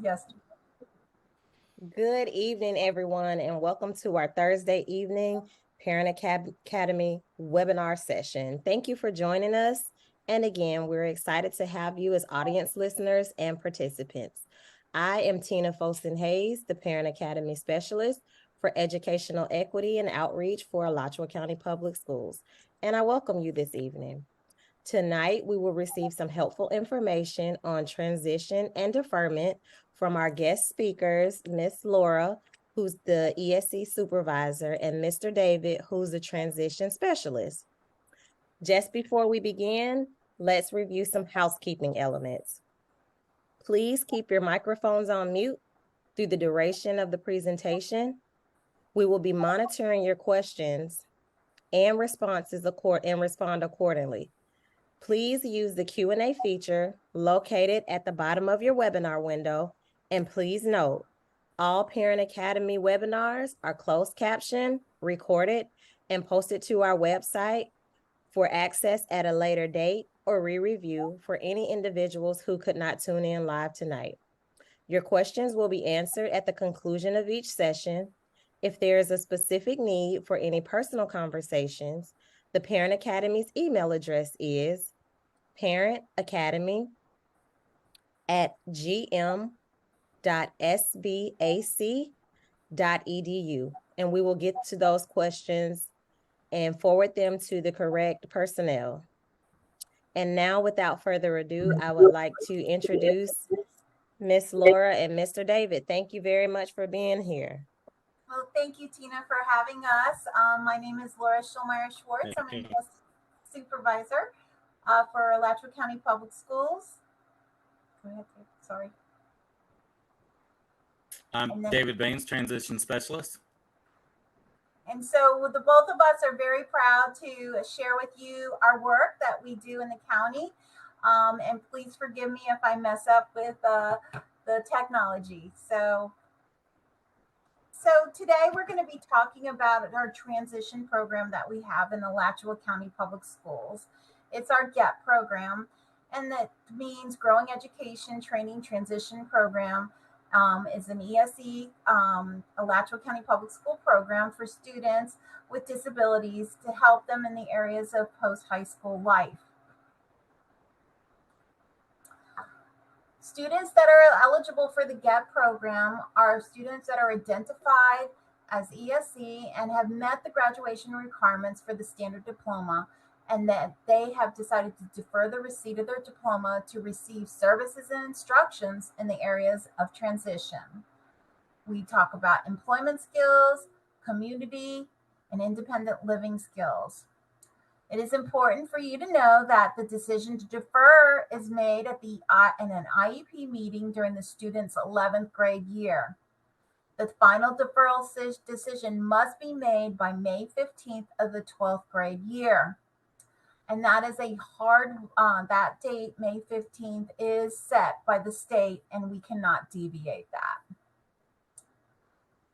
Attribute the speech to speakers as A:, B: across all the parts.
A: Yes.
B: Good evening, everyone, and welcome to our Thursday evening Parent Academy webinar session. Thank you for joining us. And again, we're excited to have you as audience listeners and participants. I am Tina Fosten Hayes, the Parent Academy Specialist for Educational Equity and Outreach for Alachua County Public Schools, and I welcome you this evening. Tonight, we will receive some helpful information on transition and deferment from our guest speakers, Miss Laura, who's the ESC supervisor, and Mr. David, who's the transition specialist. Just before we begin, let's review some housekeeping elements. Please keep your microphones on mute through the duration of the presentation. We will be monitoring your questions and responses and respond accordingly. Please use the Q&A feature located at the bottom of your webinar window. And please note, all Parent Academy webinars are closed captioned, recorded, and posted to our website for access at a later date or re-review for any individuals who could not tune in live tonight. Your questions will be answered at the conclusion of each session. If there is a specific need for any personal conversations, the Parent Academy's email address is parentacademy@gm.sbac.edu. And we will get to those questions and forward them to the correct personnel. And now, without further ado, I would like to introduce Miss Laura and Mr. David. Thank you very much for being here.
A: Well, thank you, Tina, for having us. My name is Laura Schulmeyer Schwartz. I'm an ES supervisor for Alachua County Public Schools. Go ahead, Dave. Sorry.
C: I'm David Baines, transition specialist.
A: And so the both of us are very proud to share with you our work that we do in the county. And please forgive me if I mess up with the technology. So today we're going to be talking about our transition program that we have in Alachua County Public Schools. It's our GET program, and that means Growing Education Training Transition Program. Is an ESE Alachua County Public School program for students with disabilities to help them in the areas of post-high school life. Students that are eligible for the GET program are students that are identified as ESE and have met the graduation requirements for the standard diploma, and that they have decided to defer the receipt of their diploma to receive services and instructions in the areas of transition. We talk about employment skills, community, and independent living skills. It is important for you to know that the decision to defer is made in an IEP meeting during the student's 11th grade year. The final deferral decision must be made by May 15th of the 12th grade year. And that is a hard, that date, May 15th, is set by the state, and we cannot deviate that.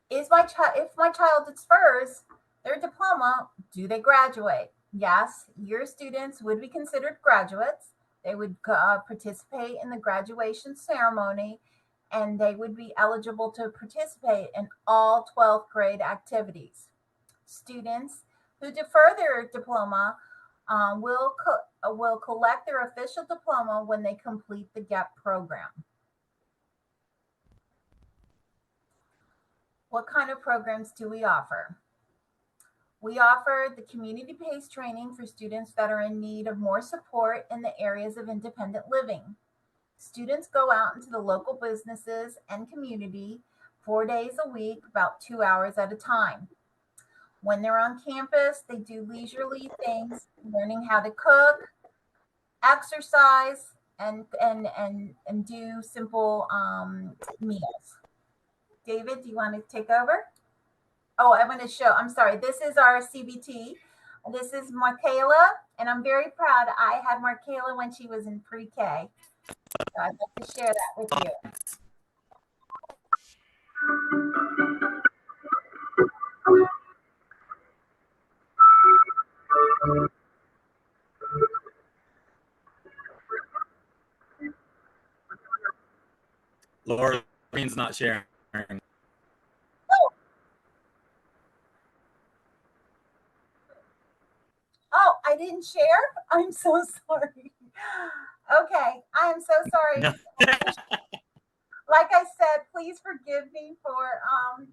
A: If my child defers their diploma, do they graduate? Yes, your students would be considered graduates. They would participate in the graduation ceremony, and they would be eligible to participate in all 12th grade activities. Students who defer their diploma will collect their official diploma when they complete the GET program. What kind of programs do we offer? We offer the community-based training for students that are in need of more support in the areas of independent living. Students go out into the local businesses and community 4 days a week, about 2 hours at a time. When they're on campus, they do leisurely things, learning how to cook, exercise, and do simple meals. David, do you want to take over? Oh, I'm going to show. I'm sorry. This is our CBT. This is Markayla, and I'm very proud. I had Markayla when she was in pre-K. So I'd like to share that with you.
C: Laura, Bean's not sharing.
A: Oh, oh, I didn't share. I'm so sorry. Okay, I am so sorry.
C: No.
A: Like I said, please forgive me for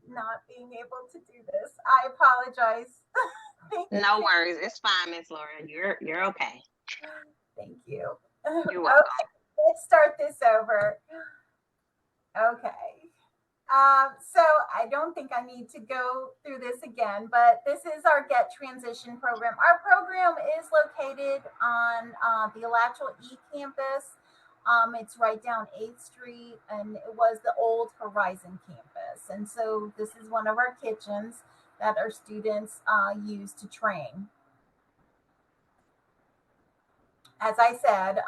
A: not being able to do this. I apologize. Thank
B: No
A: you.
B: worries. It's fine, Miss Laura. You're okay.
A: Thank you.
B: You're welcome.
A: Okay, let's start this over. Okay. So I don't think I need to go through this again, but this is our Get Transition program. Our program is located on the Alachua E campus. It's right down 8th Street, and it was the old Horizon campus. And so this is one of our kitchens that our students use to train. As I said,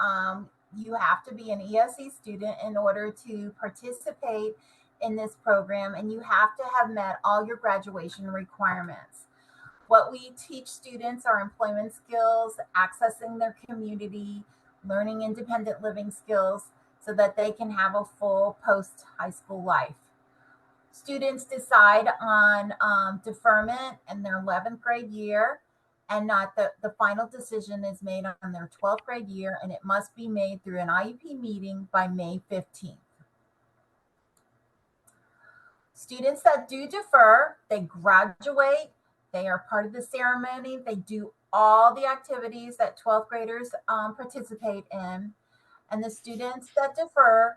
A: you have to be an ESE student in order to participate in this program, and you have to have met all your graduation requirements. What we teach students are employment skills, accessing their community, learning independent living skills so that they can have a full post high school life. Students decide on deferment in their 11th grade year, and not the final decision is made on their 12th grade year, and it must be made through an IEP meeting by May 15th. Students that do defer, they graduate, they are part of the ceremony, they do all the activities that 12th graders participate in. And the students that defer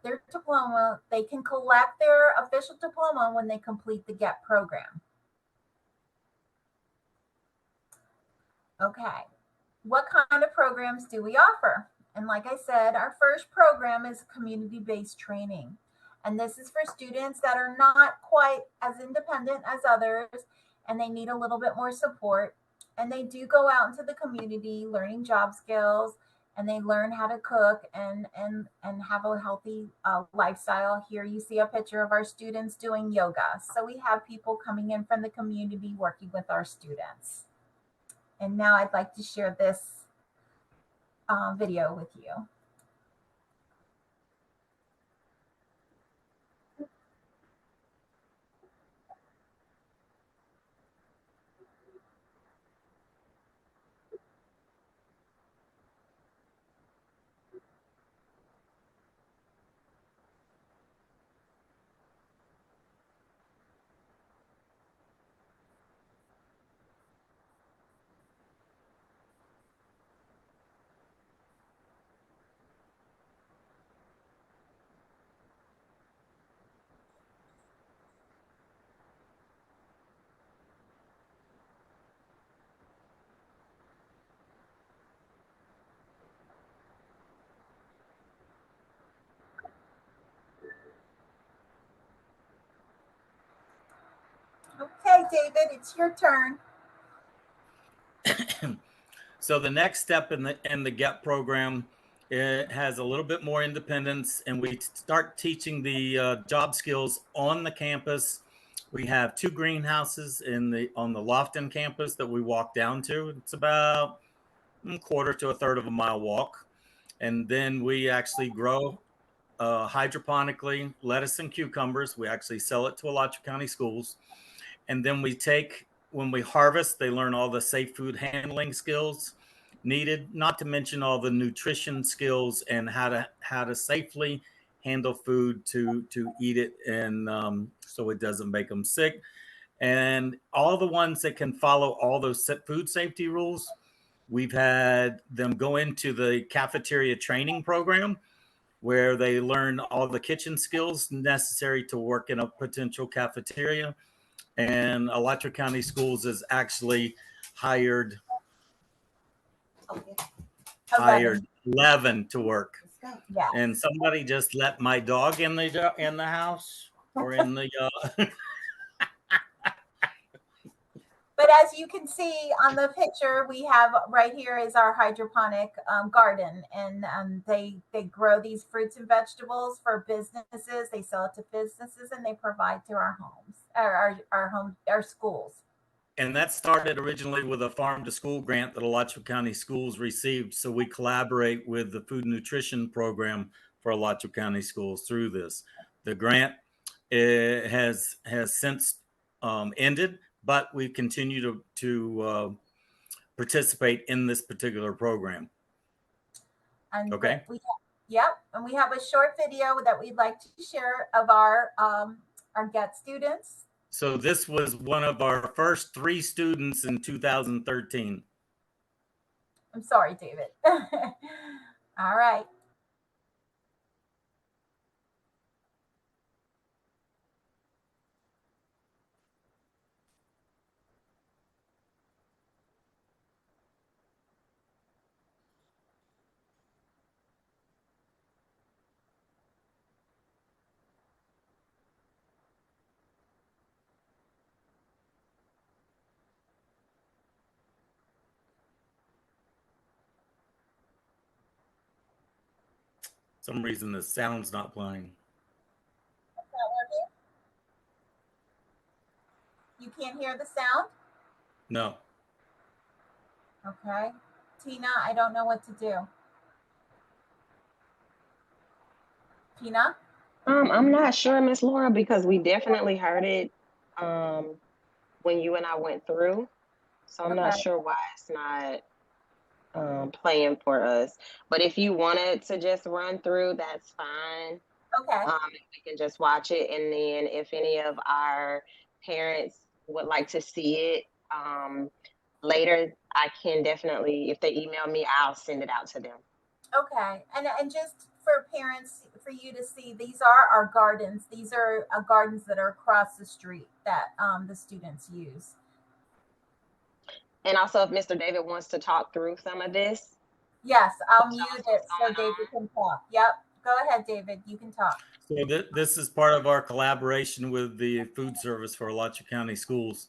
A: their diploma, they can collect their official diploma when they complete the GET program. Okay, what kind of programs do we offer? And like I said, our first program is community-based training. And this is for students that are not quite as independent as others and they need a little bit more support. And they do go out into the community learning job skills, and they learn how to cook and have a healthy lifestyle. Here you see a picture of our students doing yoga. So we have people coming in from the community working with our students. And now I'd like to share this video with you. Okay, David, it's your turn.
C: So the next step in the GET program, it has a little bit more independence, and we start teaching the job skills on the campus. We have 2 greenhouses on the Lofton campus that we walk down to. It's about a quarter to a third of a mile walk, and then we actually grow hydroponically lettuce and cucumbers. We actually sell it to Alachua County schools, and then when we harvest, they learn all the safe food handling skills needed, not to mention all the nutrition skills and how to safely handle food to eat it, and so it doesn't make them sick. And all the ones that can follow all those food safety rules, we've had them go into the cafeteria training program where they learn all the kitchen skills necessary to work in a potential cafeteria. And Alachua County Schools has actually hired 11 to work.
A: Yes.
C: And somebody just let my dog in the house or in the
A: But as you can see on the picture, we have right here is our hydroponic garden, and they grow these fruits and vegetables for businesses. They sell it to businesses, and they provide to our homes, our schools.
C: And that started originally with a farm to school grant that Alachua County Schools received. So we collaborate with the food and nutrition program for Alachua County Schools through this. The grant has since ended, but we continue to participate in this particular program.
A: And
C: okay.
A: Yep, and we have a short video that we'd like to share of our GET students.
C: So this was one of our first 3 students in 2013.
A: I'm sorry, David. All right.
C: Some reason the sound's not playing.
A: Is that working? You can't hear the sound?
C: No.
A: Okay. Tina, I don't know what to do. Tina?
B: I'm not sure, Miss Laura, because we definitely heard it when you and I went through. So I'm not sure why it's not playing for us. But if you wanted to just run through, that's fine.
A: Okay.
B: We can just watch it, and then if any of our parents would like to see it later, I can definitely, if they email me, I'll send it out to them.
A: Okay. And just for parents, for you to see, these are our gardens. These are gardens that are across the street that the students use.
B: And also, if Mr. David wants to talk through some of this.
A: Yes, I'll mute it so David can talk. Yep. Go ahead, David. You can talk.
C: So this is part of our collaboration with the food service for Alachua County Schools.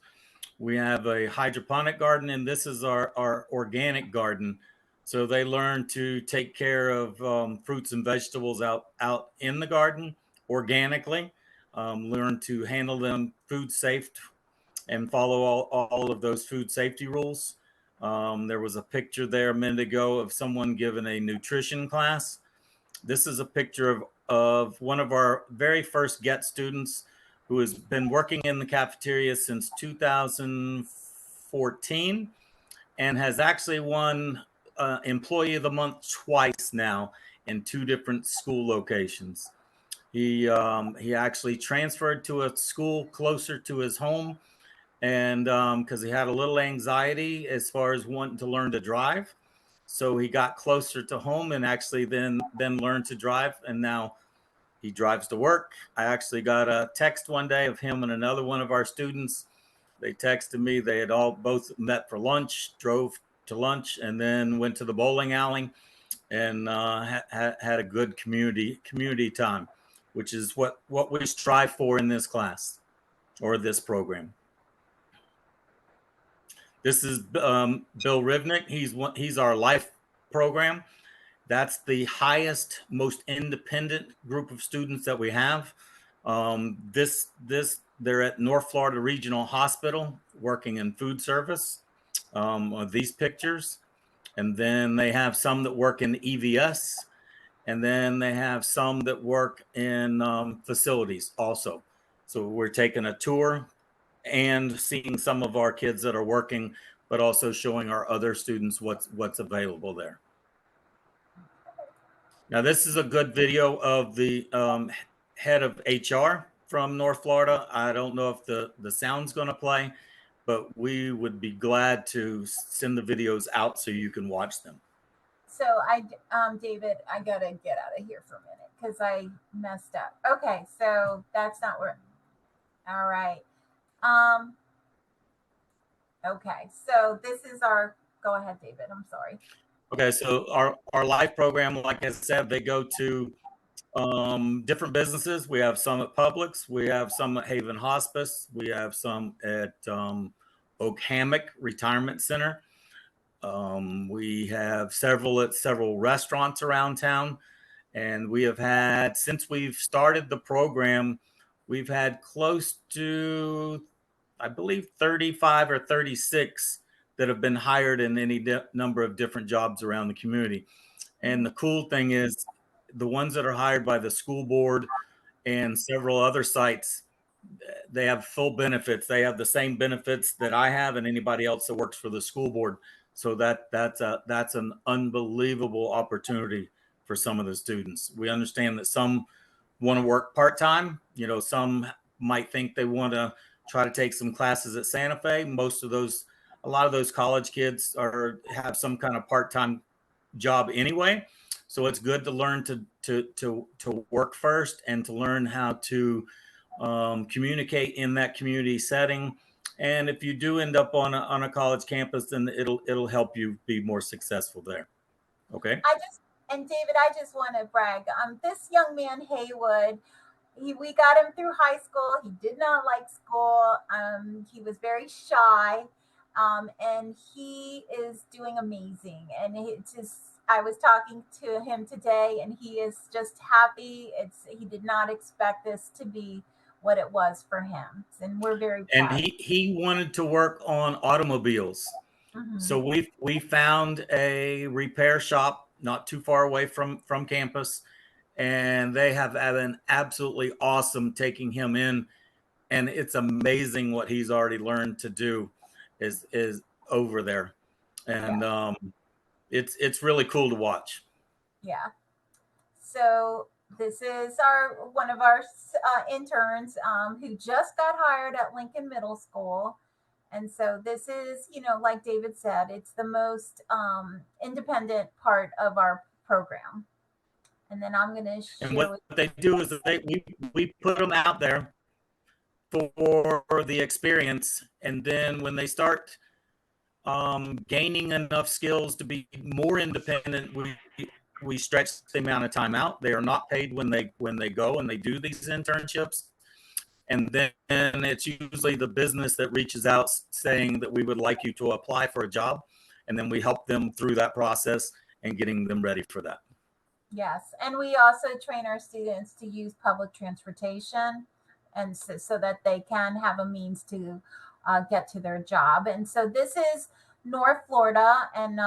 C: We have a hydroponic garden, and this is our organic garden. So they learn to take care of fruits and vegetables out in the garden organically, learn to handle them food safe and follow all of those food safety rules. There was a picture there a minute ago of someone giving a nutrition class. This is a picture of one of our very first GET students who has been working in the cafeteria since 2014 and has actually won Employee of the Month twice now in 2 different school locations. He actually transferred to a school closer to his home, and because he had a little anxiety as far as wanting to learn to drive. So he got closer to home and actually then learned to drive, and now he drives to work. I actually got a text one day of him and another one of our students. They texted me. They had both met for lunch, drove to lunch, and then went to the bowling alley and had a good community time, which is what we strive for in this class or this program. This is Bill Rivnick. He's our life program. That's the highest, most independent group of students that we have. They're at North Florida Regional Hospital working in food service. These pictures, and then they have some that work in EVS, and then they have some that work in facilities also. So we're taking a tour and seeing some of our kids that are working, but also showing our other students what's available there. Now, this is a good video of the head of HR from North Florida. I don't know if the sound's going to play, but we would be glad to send the videos out so you can watch them.
A: So David, I gotta get out of here for a minute because I messed up. Okay, so that's not where. All right. Okay, so this is our. Go ahead, David. I'm sorry.
C: Okay, so our life program, like I said, they go to different businesses. We have some at Publix. We have some at Haven Hospice. We have some at Oak Hammock Retirement Center. We have several at several restaurants around town. And we have had, since we've started the program, we've had close to, I believe, 35 or 36 that have been hired in any number of different jobs around the community. And the cool thing is the ones that are hired by the school board and several other sites, they have full benefits. They have the same benefits that I have and anybody else that works for the school board. So that's an unbelievable opportunity for some of the students. We understand that some want to work part-time. You know, some might think they want to try to take some classes at Santa Fe. A lot of those college kids have some kind of part-time job anyway. So it's good to learn to work first and to learn how to communicate in that community setting. And if you do end up on a college campus, then it'll help you be more successful there. Okay.
A: David, I just want to brag. This young man Haywood, we got him through high school. He did not like school. He was very shy, and he is doing amazing. And it's just, I was talking to him today, and he is just happy. He did not expect this to be what it was for him, and we're very
C: And
A: proud.
C: he wanted to work on automobiles.
A: Mm-hmm.
C: So we found a repair shop not too far away from campus, and they have been absolutely awesome taking him in. And it's amazing what he's already learned to do is over there, and
A: Yeah.
C: It's really cool to watch.
A: Yeah. So this is our one of our interns who just got hired at Lincoln Middle School. And so this is, like David said, it's the most independent part of our program. And then I'm going to
C: And
A: share
C: what
A: with.
C: they do is we put them out there for the experience, and then when they start gaining enough skills to be more independent, we stretch the amount of time out. They are not paid when they go and they do these internships, and then it's usually the business that reaches out saying that we would like you to apply for a job, and then we help them through that process and getting them ready for that.
A: Yes. And we also train our students to use public transportation, and so that they can have a means to get to their job. And so this is North Florida, and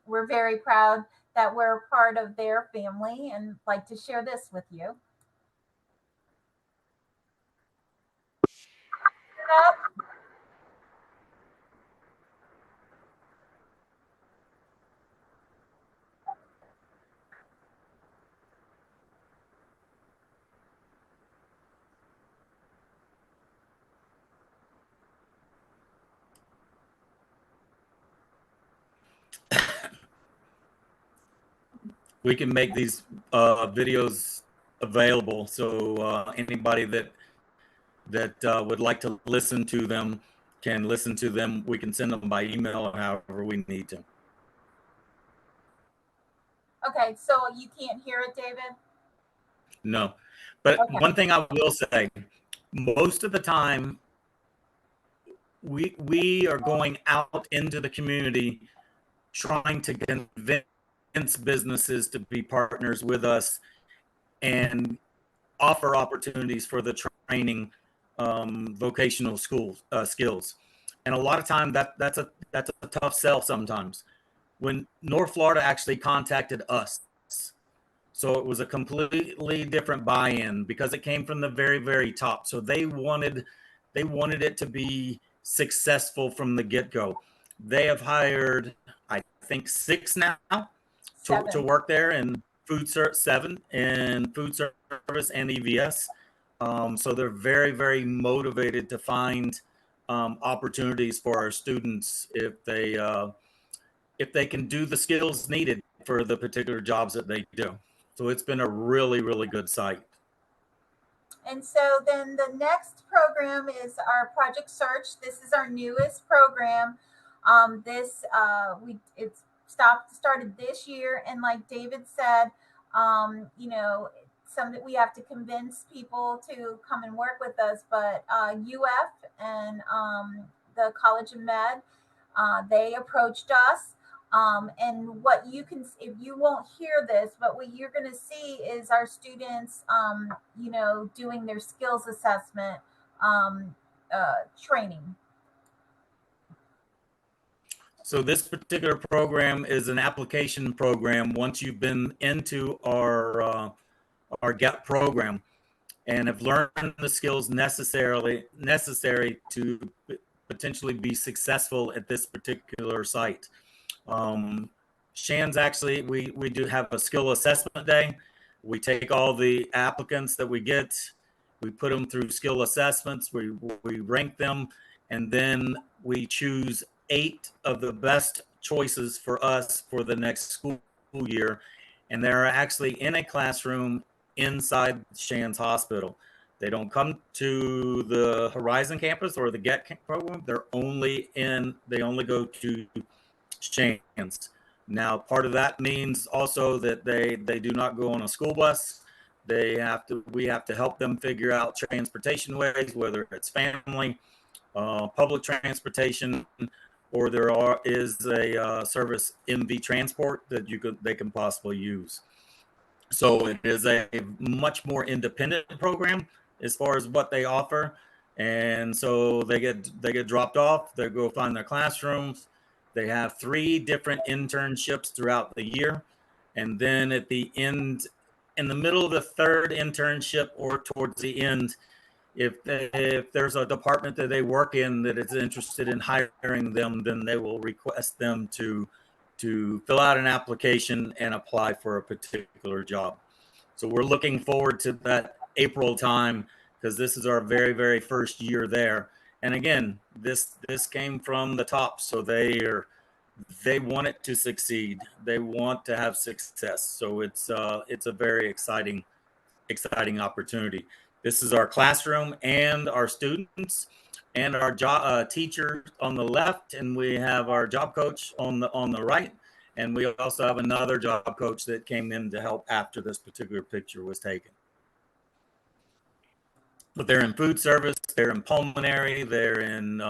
A: we're very proud that we're part of their family and like to share this with you.
C: We can make these videos available, so anybody that would like to listen to them can listen to them. We can send them by email or however we need to.
A: Okay, so you can't hear it, David?
C: No, but
A: Okay.
C: one thing I will say, most of the time we are going out into the community trying to convince businesses to be partners with us and offer opportunities for the training vocational skills. And a lot of time that's a tough sell sometimes. When North Florida actually contacted us, so it was a completely different buy-in because it came from the very, very top. So they wanted it to be successful from the get-go. They have hired, I think, 6 now to work there in seven in food service and EVS. So they're very, very motivated to find opportunities for our students if they can do the skills needed for the particular jobs that they do. So it's been a really, really good site.
A: And so then the next program is our Project Search. This is our newest program. This it's started this year, and like David said, some that we have to convince people to come and work with us. But UF and the College of Med, they approached us. And what you can, if you won't hear this, but what you're going to see is our students, doing their skills assessment training.
C: So this particular program is an application program. Once you've been into our GET program, and have learned the skills necessary to potentially be successful at this particular site. Shands, actually, we do have a skill assessment day. We take all the applicants that we get, we put them through skill assessments, we rank them, and then we choose 8 of the best choices for us for the next school year. And they're actually in a classroom inside Shands Hospital. They don't come to the Horizon campus or the GET program. They only go to Shands. Now, part of that means also that they do not go on a school bus. We have to help them figure out transportation ways, whether it's family, public transportation, or is a service MV transport that they can possibly use. So it is a much more independent program as far as what they offer. And so they get dropped off, they go find their classrooms. They have 3 different internships throughout the year. And then at the end, in the middle of the 3rd internship or towards the end, if there's a department that they work in that is interested in hiring them, then they will request them to fill out an application and apply for a particular job. So we're looking forward to that April time, because this is our very, very first year there. And again, this came from the top, so they want it to succeed. They want to have success. So it's a very exciting opportunity. This is our classroom and our students and our teacher on the left, and we have our job coach on the right. And we also have another job coach that came in to help after this particular picture was taken. But they're in food service, they're in pulmonary, they're in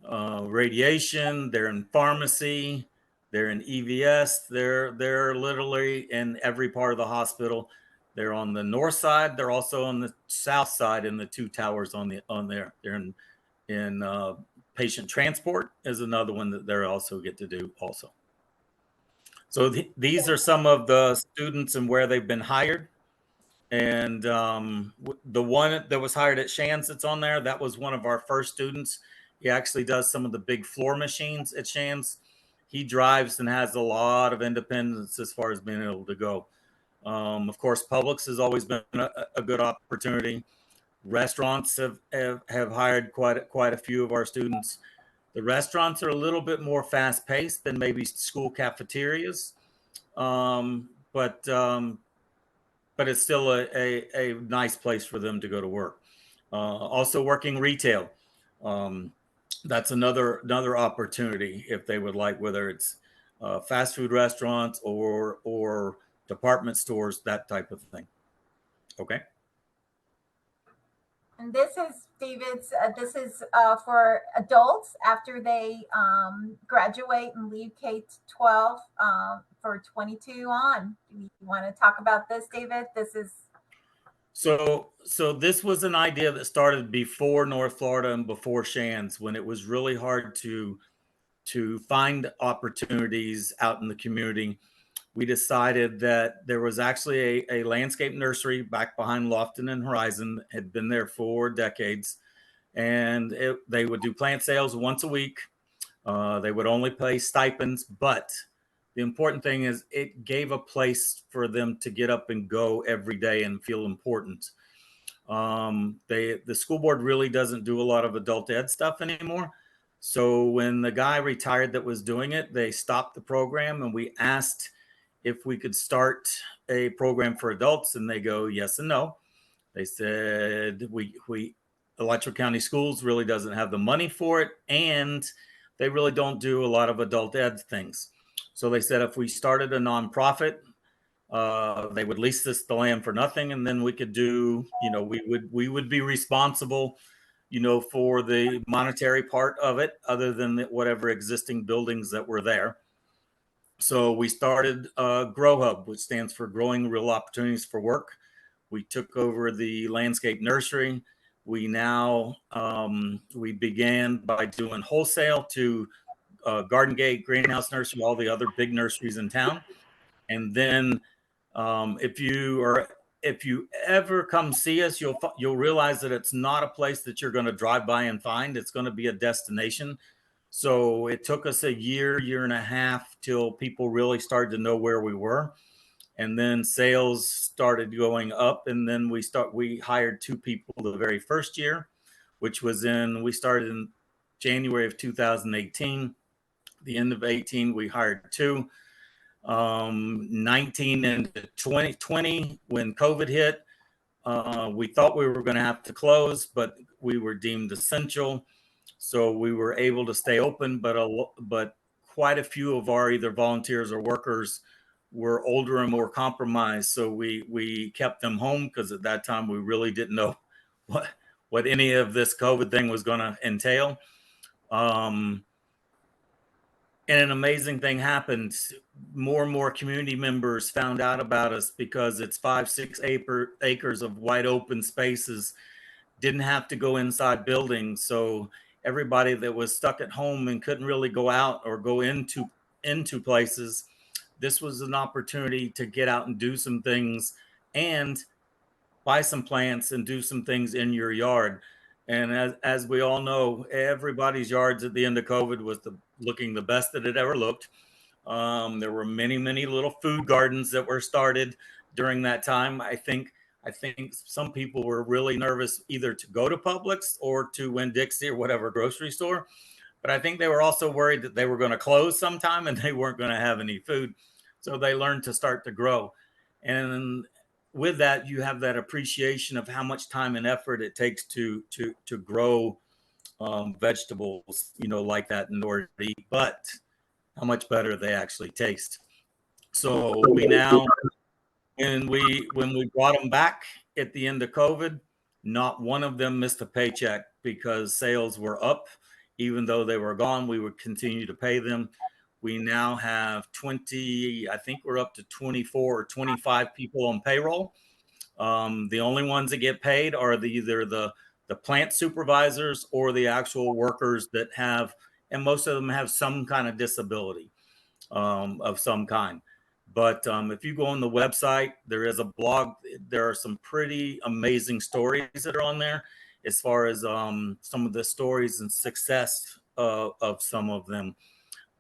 C: radiation, they're in pharmacy, they're in EVS, they're literally in every part of the hospital. They're on the north side, they're also on the south side in the 2 towers on there. They're in patient transport is another one that they also get to do also. So these are some of the students and where they've been hired. And the one that was hired at Shands that's on there, that was one of our first students. He actually does some of the big floor machines at Shands. He drives and has a lot of independence as far as being able to go. Of course, Publix has always been a good opportunity. Restaurants have hired quite a few of our students. The restaurants are a little bit more fast paced than maybe school cafeterias, but it's still a nice place for them to go to work. Also working retail. That's another opportunity if they would like, whether it's fast food restaurants or department stores, that type of thing. Okay.
A: And this is David's. This is for adults after they graduate and leave K-12 for 22 on. Do you want to talk about this, David? This is
C: so this was an idea that started before North Florida and before Shands, when it was really hard to find opportunities out in the community. We decided that there was actually a landscape nursery back behind Lofton and Horizon, had been there for decades, and they would do plant sales once a week. They would only pay stipends, but the important thing is it gave a place for them to get up and go every day and feel important. The school board really doesn't do a lot of adult ed stuff anymore. So when the guy retired that was doing it, they stopped the program, and we asked if we could start a program for adults, and they go yes and no. They said we Electric County Schools really doesn't have the money for it, and they really don't do a lot of adult ed things. So they said if we started a nonprofit, they would lease us the land for nothing, and then we could do, we would be responsible, for the monetary part of it, other than whatever existing buildings that were there. So we started Grow Hub, which stands for Growing Real Opportunities for Work. We took over the landscape nursery. We now, we began by doing wholesale to Garden Gate, Greenhouse Nursery, all the other big nurseries in town. And then if you are if you ever come see us, you'll realize that it's not a place that you're going to drive by and find. It's going to be a destination. So it took us a year and a half till people really started to know where we were, and then sales started going up, and then we hired 2 people the very first year, which was we started in January of 2018. The end of 18 we hired 2. 19 and 2020 when COVID hit, we thought we were going to have to close, but we were deemed essential, so we were able to stay open. But quite a few of our either volunteers or workers were older and more compromised, so we kept them home because at that time we really didn't know what any of this COVID thing was going to entail. And an amazing thing happened. More and more community members found out about us because it's 5-6 acres of wide open spaces. Didn't have to go inside buildings, so everybody that was stuck at home and couldn't really go out or go into places, this was an opportunity to get out and do some things and buy some plants and do some things in your yard. And as we all know, everybody's yards at the end of COVID was looking the best that it ever looked. There were many little food gardens that were started during that time. I think some people were really nervous either to go to Publix or to Winn-Dixie or whatever grocery store. But I think they were also worried that they were going to close sometime and they weren't going to have any food. So they learned to start to grow. And with that, you have that appreciation of how much time and effort it takes to grow vegetables, like that in order to eat, but how much better they actually taste. So we now, when we brought them back at the end of COVID, not one of them missed a paycheck because sales were up. Even though they were gone, we would continue to pay them. We now have 20, I think we're up to 24 or 25 people on payroll. The only ones that get paid are either the plant supervisors or the actual workers that have, and most of them have some kind of disability of some kind. But if you go on the website, there is a blog. There are some pretty amazing stories that are on there as far as some of the stories and success of some of them.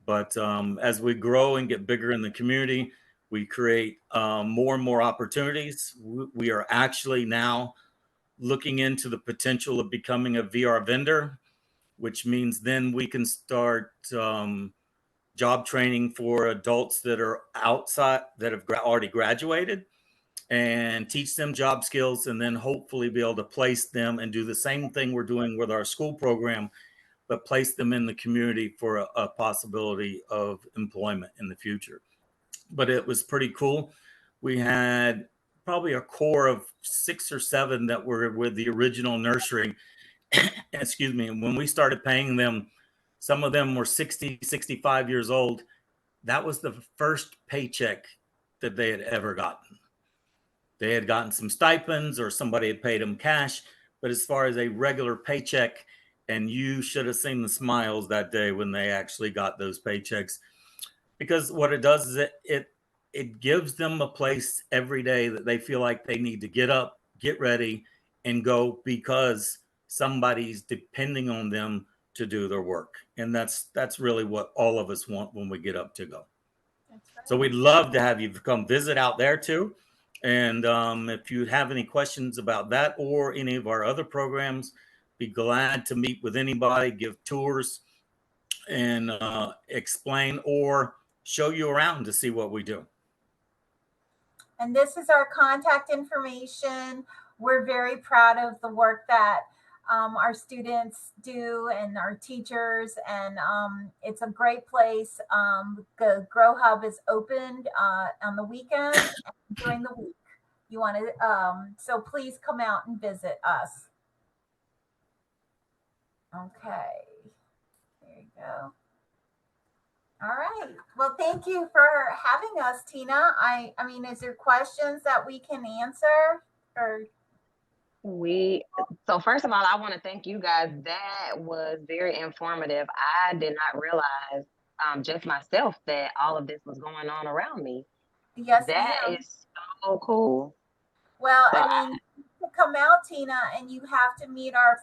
C: But as we grow and get bigger in the community, we create more and more opportunities. We are actually now looking into the potential of becoming a VR vendor, which means then we can start job training for adults that are outside, that have already graduated, and teach them job skills, and then hopefully be able to place them and do the same thing we're doing with our school program, but place them in the community for a possibility of employment in the future. But it was pretty cool. We had probably a core of 6 or 7 that were with the original nursery. Excuse me. And when we started paying them, some of them were 60, 65 years old. That was the first paycheck that they had ever gotten. They had gotten some stipends or somebody had paid them cash. But as far as a regular paycheck, and you should have seen the smiles that day when they actually got those paychecks, because what it does is it gives them a place every day that they feel like they need to get up, get ready, and go because somebody's depending on them to do their work. And that's really what all of us want when we get up to go. That's right. So we'd love to have you come visit out there too. And if you have any questions about that or any of our other programs, be glad to meet with anybody, give tours, and explain or show you around to see what we do.
A: And this is our contact information. We're very proud of the work that our students do and our teachers, and it's a great place. The Grow Hub is opened on the weekends and during the week. You want to, so please come out and visit us. Okay, there you go. All right. Well, thank you for having us, Tina. I mean, is there questions that we can answer? Or
D: So first of all, I want to thank you guys. That was very informative. I did not realize just myself that all of this was going on around me.
A: Yes,
D: that
A: ma'am.
D: is so cool.
A: Well,
D: So
A: I mean, to come out, Tina, and you have to meet our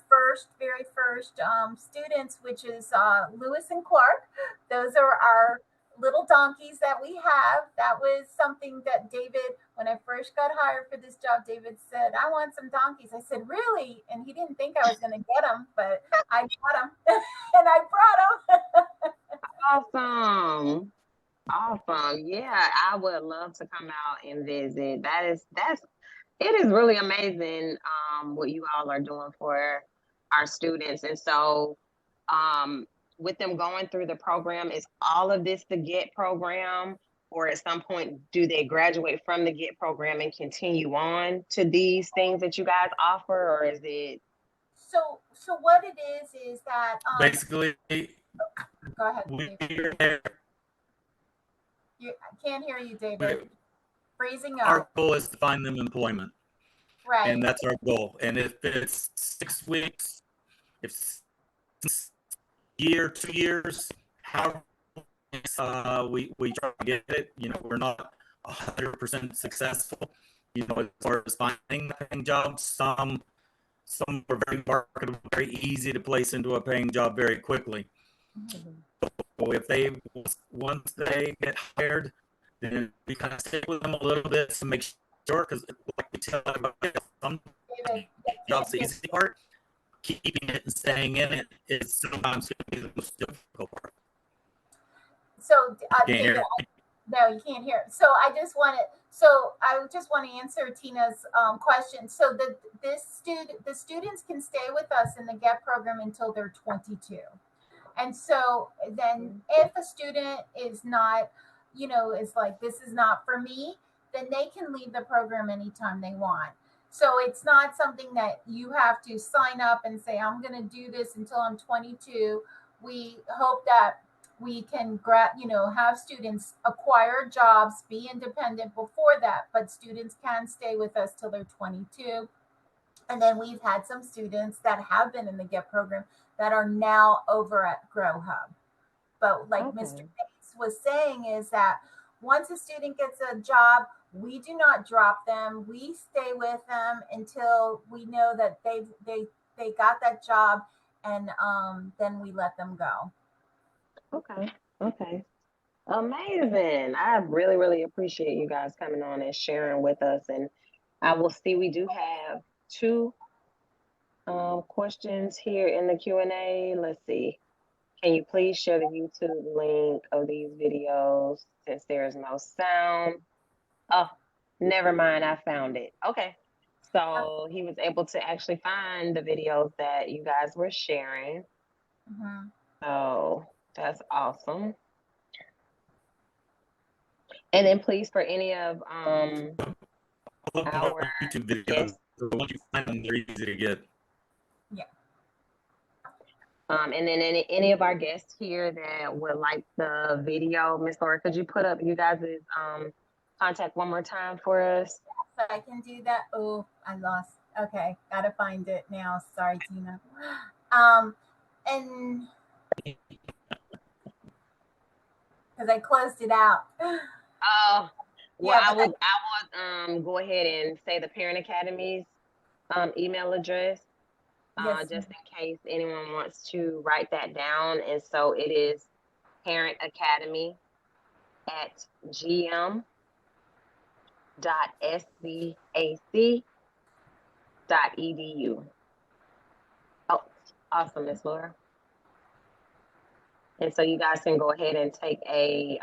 A: very first students, which is Lewis and Clark. Those are our little donkeys that we have. That was something that David, when I first got hired for this job, David said, I want some donkeys. I said, really? And he didn't think I was going to get them, but I got them and I brought them.
D: awesome. Awesome. Yeah, I would love to come out and visit. That's it is really amazing what you all are doing for our students. And so with them going through the program, is all of this the GET program? Or at some point, do they graduate from the GET program and continue on to these things that you guys offer? Or is it
A: So what it is that
C: Basically,
A: go ahead,
C: we
A: David. I can't hear you, David. Freezing
C: our
A: up.
C: goal is to find them employment,
A: Right.
C: and that's our goal. And if it's 6 weeks, if it's a year, 2 years, how we try to get it. You know, we're not 100% successful. You know, as far as finding paying jobs, some are very marketable, very easy to place into a paying job very quickly. So if they once they get hired, then we kind of stick with them a little bit to make sure, because like we tell everybody, some jobs the easy part. Keeping it and staying in it is sometimes going to be the most difficult part.
A: So,
C: David,
A: no, you can't hear. So I just want to answer Tina's question. So the students can stay with us in the GET program until they're 22. And so then if a student is not, is like, this is not for me, then they can leave the program anytime they want. So it's not something that you have to sign up and say, I'm going to do this until I'm 22. We hope that we can have students acquire jobs, be independent before that, but students can stay with us till they're 22. And then we've had some students that have been in the GET program that are now over at Grow Hub. But like Mr. Bates was saying, is that once a student gets a job, we do not drop them. We stay with them until we know that they got that job, and then we let them go.
D: Okay. Amazing. I really, really appreciate you guys coming on and sharing with us. And I will see we do have two questions here in the Q&A. Let's see. Can you please share the YouTube link of these videos since there is no sound? Oh, never mind. I found it. Okay. So he was able to actually find the videos that you guys were sharing.
A: Mm-hmm.
D: So that's awesome. And then please, for any of our
C: YouTube videos, once you find them, they're easy to get.
A: Yeah.
D: And then any of our guests here that would like the video, Miss Laura, could you put up you guys' contact one more time for us?
A: So I can do that. Oh, I lost. Okay, gotta find it now. Sorry, Tina. And because I closed it out.
D: Oh, well,
A: Yeah,
D: I would go ahead and say the Parent Academy's email address,
A: yes,
D: just in case anyone wants to write that down. And so it is Parent Academy at gm.scac.edu. Oh, awesome, Miss Laura. And so you guys can go ahead and take a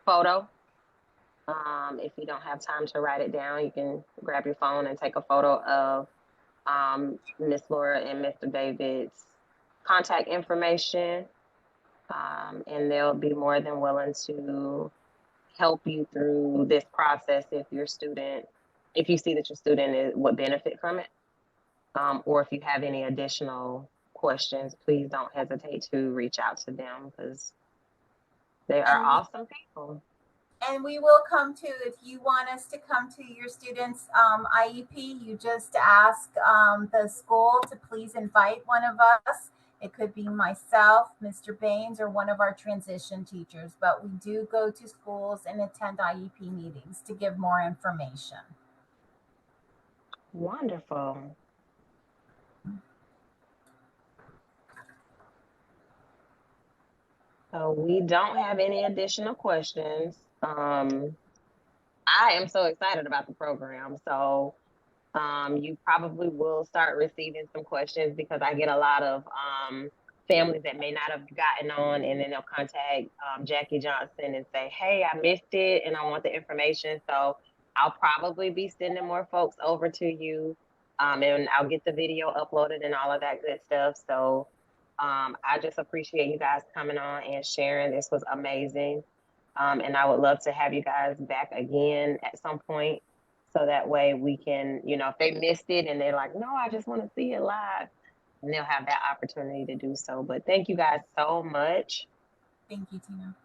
D: photo. If you don't have time to write it down, you can grab your phone and take a photo of Miss Laura and Mr. David's contact information. And they'll be more than willing to help you through this process if you see that your student would benefit from it. Or if you have any additional questions, please don't hesitate to reach out to them because they are awesome people.
A: And we will come to, if you want us to come to your students' IEP, you just ask the school to please invite one of us. It could be myself, Mr. Baines, or one of our transition teachers, but we do go to schools and attend IEP meetings to give more information.
D: Wonderful. So we don't have any additional questions. I am so excited about the program. So you probably will start receiving some questions because I get a lot of families that may not have gotten on, and then they'll contact Jackie Johnson and say, "Hey, I missed it, and I want the information." So I'll probably be sending more folks over to you, and I'll get the video uploaded and all of that good stuff. So I just appreciate you guys coming on and sharing. This was amazing, and I would love to have you guys back again at some point so that way we can, if they missed it and they're like, no, I just want to see it live, and they'll have that opportunity to do so. But thank you guys so much.
A: Thank you, Tina.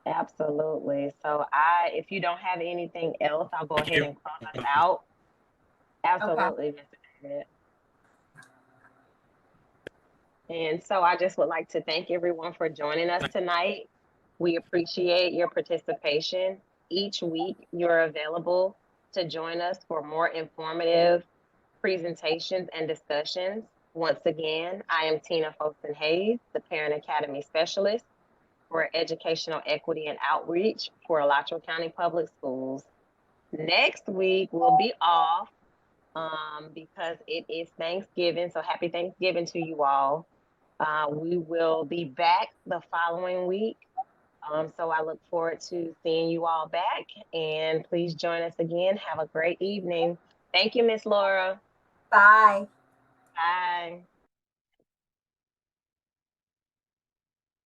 D: Absolutely. So if you don't have anything else, I'll go ahead and close us out. Absolutely, Mr. David. And so I just would like to thank everyone for joining us tonight. We appreciate your participation. Each week, you're available to join us for more informative presentations and discussions. Once again, I am Tina Folston Hayes, the Parent Academy Specialist for Educational Equity and Outreach for Alachua County Public Schools. Next week, we'll be off because it is Thanksgiving. So happy Thanksgiving to you all. We will be back the following week. So I look forward to seeing you all back, and please join us again. Have a great evening. Thank you, Miss Laura.
A: Bye.
D: Bye.